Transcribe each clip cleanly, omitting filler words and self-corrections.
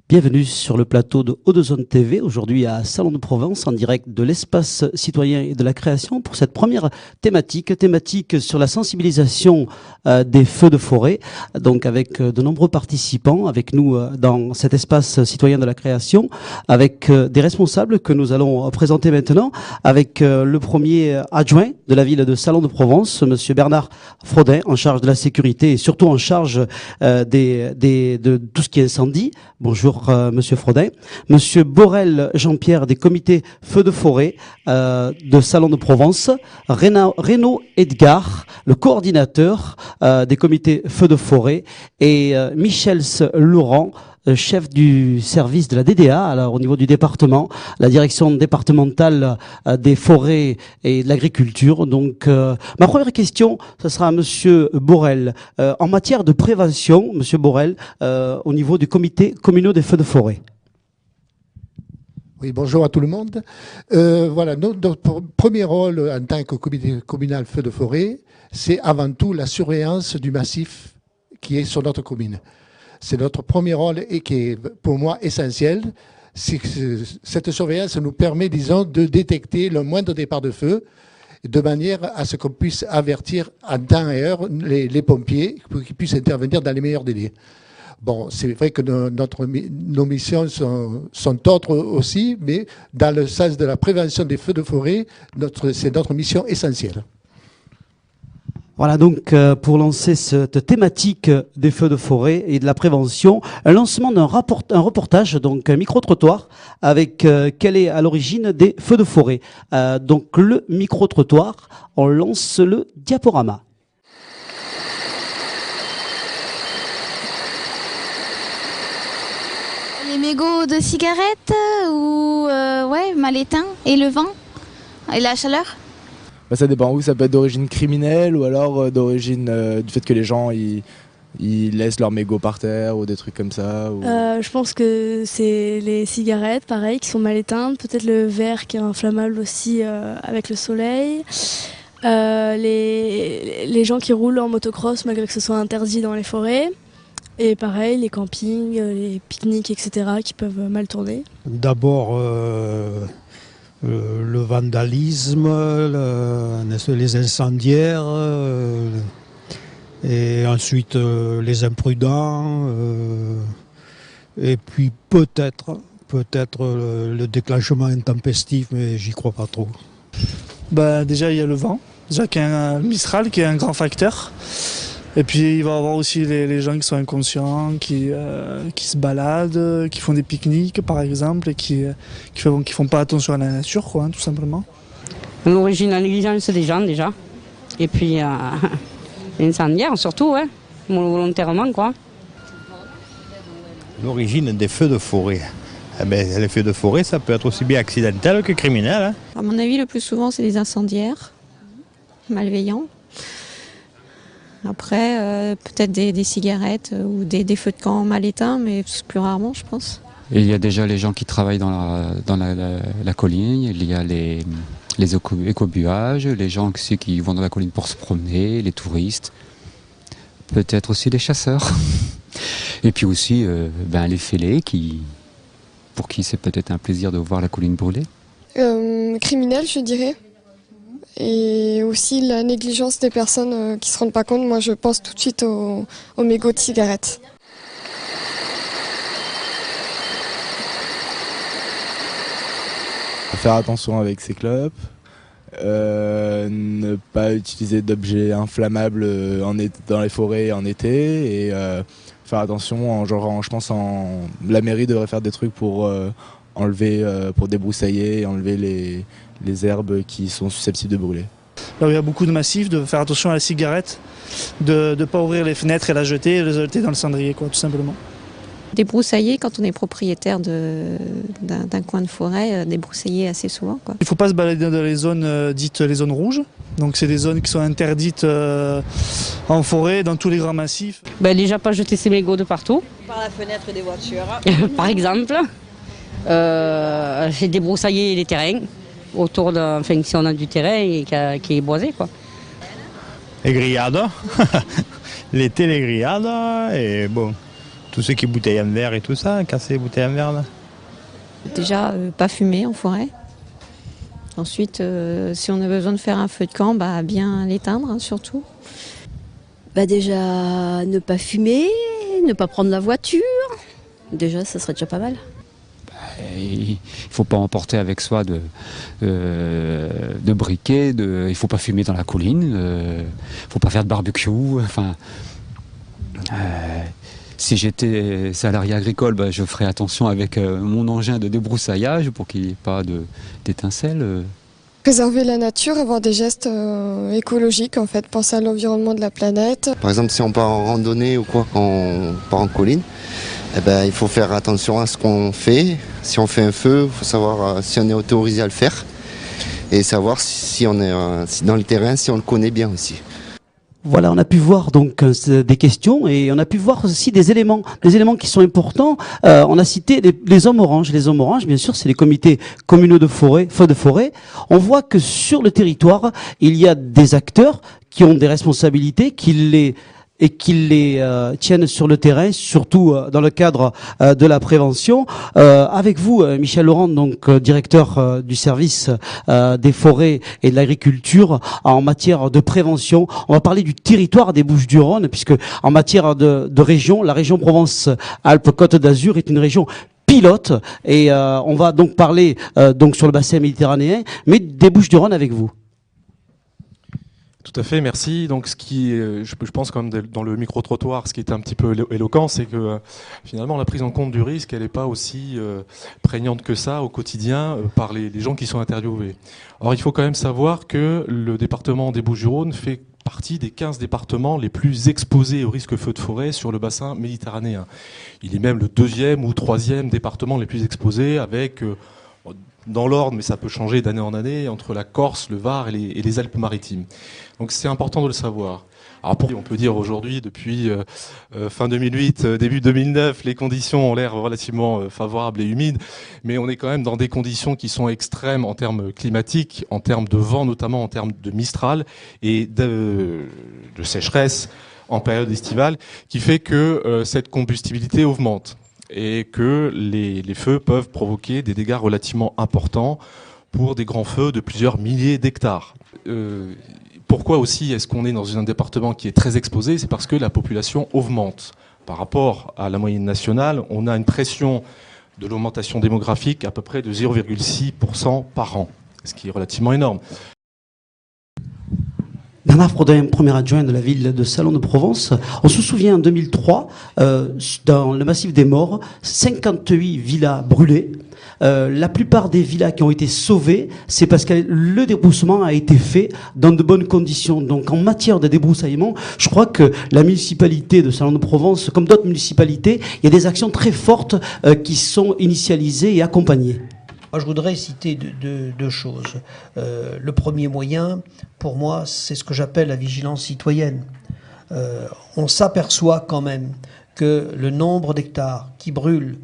Bienvenue sur le plateau de Haut-de-Zone TV, aujourd'hui à Salon de Provence, en direct de l'espace citoyen et de la création pour cette première thématique sur la sensibilisation des feux de forêt, donc avec de nombreux participants, avec nous dans cet espace citoyen de la création, avec des responsables que nous allons présenter maintenant, avec le premier adjoint de la ville de Salon de Provence, monsieur Bernard Frodin, en charge de la sécurité et surtout en charge de tout ce qui est incendie. Bonjour monsieur Frodin. Monsieur Borel Jean-Pierre des comités Feux de forêt de Salon de Provence. Renaud Edgar, le coordinateur des comités Feux de forêt. Et Michel Laurent, chef du service de la DDA, alors au niveau du département, la direction départementale des forêts et de l'agriculture. Donc, ma première question, ce sera à monsieur Borel. En matière de prévention, monsieur Borel, au niveau du comité communal des feux de forêt. Oui, bonjour à tout le monde. Voilà, notre premier rôle en tant que comité communal feux de forêt, c'est avant tout la surveillance du massif qui est sur notre commune. C'est notre premier rôle et qui est pour moi essentiel. Cette surveillance nous permet, disons, de détecter le moindre départ de feu de manière à ce qu'on puisse avertir en temps et heure les pompiers pour qu'ils puissent intervenir dans les meilleurs délais. Bon, c'est vrai que nos missions sont autres aussi, mais dans le sens de la prévention des feux de forêt, c'est notre mission essentielle. Voilà donc pour lancer cette thématique des feux de forêt et de la prévention, un lancement un reportage, donc un micro-trottoir avec quelle est à l'origine des feux de forêt. Donc le micro-trottoir, on lance le diaporama. Les mégots de cigarettes ou mal éteints et le vent et la chaleur. Ça dépend où, ça peut être d'origine criminelle ou alors d'origine du fait que les gens ils laissent leurs mégots par terre ou des trucs comme ça. Ou... Je pense que c'est les cigarettes, pareil, qui sont mal éteintes. Peut-être le verre qui est inflammable aussi avec le soleil. Les gens qui roulent en motocross malgré que ce soit interdit dans les forêts. Et pareil, les campings, les pique-niques, etc. qui peuvent mal tourner. D'abord... le vandalisme, les incendiaires, et ensuite les imprudents, et puis peut-être le déclenchement intempestif, mais j'y crois pas trop. Déjà il y a le vent, déjà qui est un Mistral qui est un grand facteur. Et puis il va y avoir aussi les gens qui sont inconscients, qui se baladent, qui font des pique-niques par exemple, et qui font pas attention à la nature, quoi, tout simplement. L'origine, la négligence des gens déjà. Et puis l'incendiaire surtout, ouais, volontairement quoi. L'origine des feux de forêt. Les feux de forêt, ça peut être aussi bien accidentel que criminel. Hein. À mon avis, le plus souvent, c'est les incendiaires malveillants. Après, peut-être des cigarettes ou des feux de camp mal éteints, mais plus rarement, je pense. Et il y a déjà les gens qui travaillent dans la colline, il y a les écobuages, les gens aussi qui vont dans la colline pour se promener, les touristes, peut-être aussi les chasseurs. Et puis aussi les fêlés, pour qui c'est peut-être un plaisir de voir la colline brûler. Criminel, je dirais. Et aussi la négligence des personnes qui ne se rendent pas compte. Moi, je pense tout de suite aux mégots de cigarettes. Faire attention avec ses clopes, ne pas utiliser d'objets inflammables dans les forêts en été, et faire attention, je pense la mairie devrait faire des trucs pour enlever, pour débroussailler et enlever les herbes qui sont susceptibles de brûler. Là où il y a beaucoup de massifs, de faire attention à la cigarette, de ne pas ouvrir les fenêtres et la jeter dans le cendrier, quoi, tout simplement. Débroussailler quand on est propriétaire d'un coin de forêt, débroussailler assez souvent, quoi. Il ne faut pas se balader dans les zones dites les zones rouges. Donc c'est des zones qui sont interdites en forêt, dans tous les grands massifs. Déjà pas jeter ses mégots de partout. Par la fenêtre des voitures. Par exemple. C'est débroussailler les terrains. Autour si on a du terrain qui est boisé, quoi. Les grillades, l'été les grillades, et bon, Tout ce qui est bouteilles en verre et tout ça, casser les bouteilles en verre là. Déjà, pas fumer en forêt. Ensuite, si on a besoin de faire un feu de camp, bien l'éteindre surtout. Déjà, ne pas fumer, ne pas prendre la voiture. Déjà, ça serait déjà pas mal. Il ne faut pas emporter avec soi de briquets, il ne faut pas fumer dans la colline, il ne faut pas faire de barbecue. Enfin, si j'étais salarié agricole, je ferais attention avec mon engin de débroussaillage pour qu'il n'y ait pas d'étincelles. Préserver la nature, avoir des gestes écologiques en fait, penser à l'environnement de la planète. Par exemple, si on part en randonnée ou quoi, quand on part en colline, il faut faire attention à ce qu'on fait. Si on fait un feu, il faut savoir si on est autorisé à le faire et savoir si on est dans le terrain, si on le connaît bien aussi. Voilà, on a pu voir donc des questions et on a pu voir aussi des éléments qui sont importants. On a cité les hommes oranges. Les hommes oranges, bien sûr, c'est les comités communaux de forêt, feux de forêt. On voit que sur le territoire, il y a des acteurs qui ont des responsabilités, qui les tiennent sur le terrain, surtout dans le cadre de la prévention. Avec vous, Michel Laurent, donc directeur du service des forêts et de l'agriculture en matière de prévention. On va parler du territoire des Bouches-du-Rhône, puisque en matière de région, la région Provence-Alpes-Côte d'Azur est une région pilote, et on va donc parler donc sur le bassin méditerranéen, mais des Bouches-du-Rhône avec vous. Tout à fait, merci. Donc, ce qui est, je pense quand même dans le micro-trottoir, ce qui est un petit peu éloquent, c'est que finalement la prise en compte du risque, elle n'est pas aussi prégnante que ça au quotidien par les gens qui sont interviewés. Or, il faut quand même savoir que le département des Bouches-du-Rhône fait partie des 15 départements les plus exposés au risque feu de forêt sur le bassin méditerranéen. Il est même le 2e ou 3e département les plus exposés avec... dans l'ordre, mais ça peut changer d'année en année, entre la Corse, le Var et les Alpes-Maritimes. Donc c'est important de le savoir. Alors on peut dire aujourd'hui, depuis fin 2008, début 2009, les conditions ont l'air relativement favorables et humides, mais on est quand même dans des conditions qui sont extrêmes en termes climatiques, en termes de vent, notamment en termes de mistral et de sécheresse en période estivale, qui fait que cette combustibilité augmente et que les feux peuvent provoquer des dégâts relativement importants pour des grands feux de plusieurs milliers d'hectares. Pourquoi aussi est-ce qu'on est dans un département qui est très exposé? C'est parce que la population augmente. Par rapport à la moyenne nationale, on a une pression de l'augmentation démographique à peu près de 0,6% par an, ce qui est relativement énorme. Bernard Frodin, premier adjoint de la ville de Salon-de-Provence. On se souvient en 2003, dans le massif des Morts, 58 villas brûlées. La plupart des villas qui ont été sauvées, c'est parce que le débroussement a été fait dans de bonnes conditions. Donc en matière de débroussaillement, je crois que la municipalité de Salon-de-Provence, comme d'autres municipalités, il y a des actions très fortes qui sont initialisées et accompagnées. Moi, je voudrais citer deux choses. Le premier moyen, pour moi, c'est ce que j'appelle la vigilance citoyenne. On s'aperçoit quand même que le nombre d'hectares qui brûlent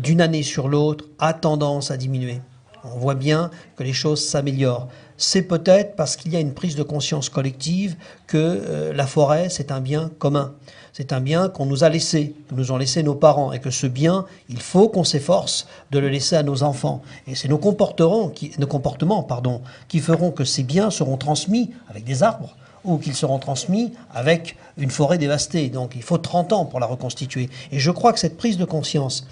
d'une année sur l'autre a tendance à diminuer. On voit bien que les choses s'améliorent. C'est peut-être parce qu'il y a une prise de conscience collective que la forêt, c'est un bien commun. C'est un bien qu'on nous a laissé, que nous ont laissé nos parents, et que ce bien, il faut qu'on s'efforce de le laisser à nos enfants. Et c'est nos comportements qui feront que ces biens seront transmis avec des arbres, ou qu'ils seront transmis avec une forêt dévastée. Donc il faut 30 ans pour la reconstituer. Et je crois que cette prise de conscience,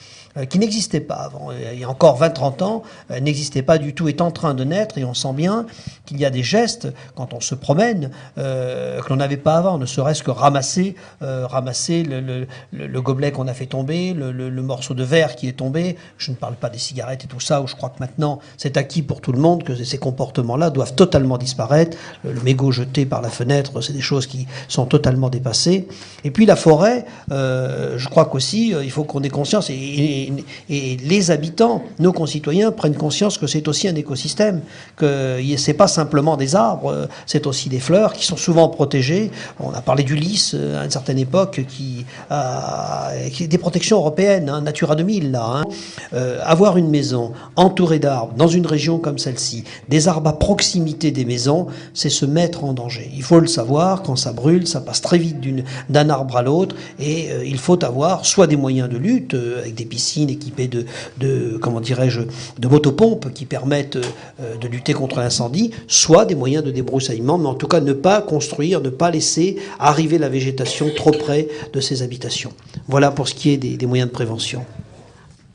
qui n'existait pas avant, il y a encore 20-30 ans, n'existait pas du tout, est en train de naître, et on sent bien qu'il y a des gestes, quand on se promène, que l'on n'avait pas avant, ne serait-ce que ramasser le gobelet qu'on a fait tomber, le morceau de verre qui est tombé. Je ne parle pas des cigarettes et tout ça, où je crois que maintenant c'est acquis pour tout le monde que ces comportements-là doivent totalement disparaître. Le mégot jeté par la fenêtre, c'est des choses qui sont totalement dépassées. Et puis la forêt, je crois qu'aussi, il faut qu'on ait conscience, et les habitants, nos concitoyens, prennent conscience que c'est aussi un écosystème, que c'est pas simplement des arbres, c'est aussi des fleurs qui sont souvent protégées. On a parlé du lys à une certaine époque, qui est des protections européennes, hein, Natura 2000 là. Avoir une maison entourée d'arbres dans une région comme celle-ci, des arbres à proximité des maisons, c'est se mettre en danger. Il faut le savoir, quand ça brûle, ça passe très vite d'un arbre à l'autre, et il faut avoir soit des moyens de lutte, avec des piscines équipées de motopompes qui permettent de lutter contre l'incendie, soit des moyens de débroussaillement, mais en tout cas ne pas construire, ne pas laisser arriver la végétation trop près de ces habitations. Voilà pour ce qui est des moyens de prévention.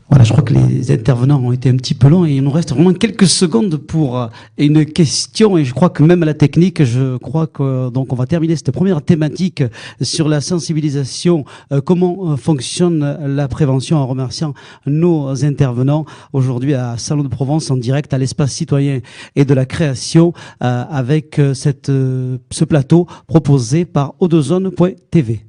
Voilà, je crois que les intervenants ont été un petit peu longs et il nous reste vraiment quelques secondes pour une question, et je crois que même à la technique, je crois que donc on va terminer cette première thématique sur la sensibilisation, comment fonctionne la prévention, en remerciant nos intervenants aujourd'hui à Salon de Provence en direct à l'espace citoyen et de la création, avec ce plateau proposé par Odozone.tv.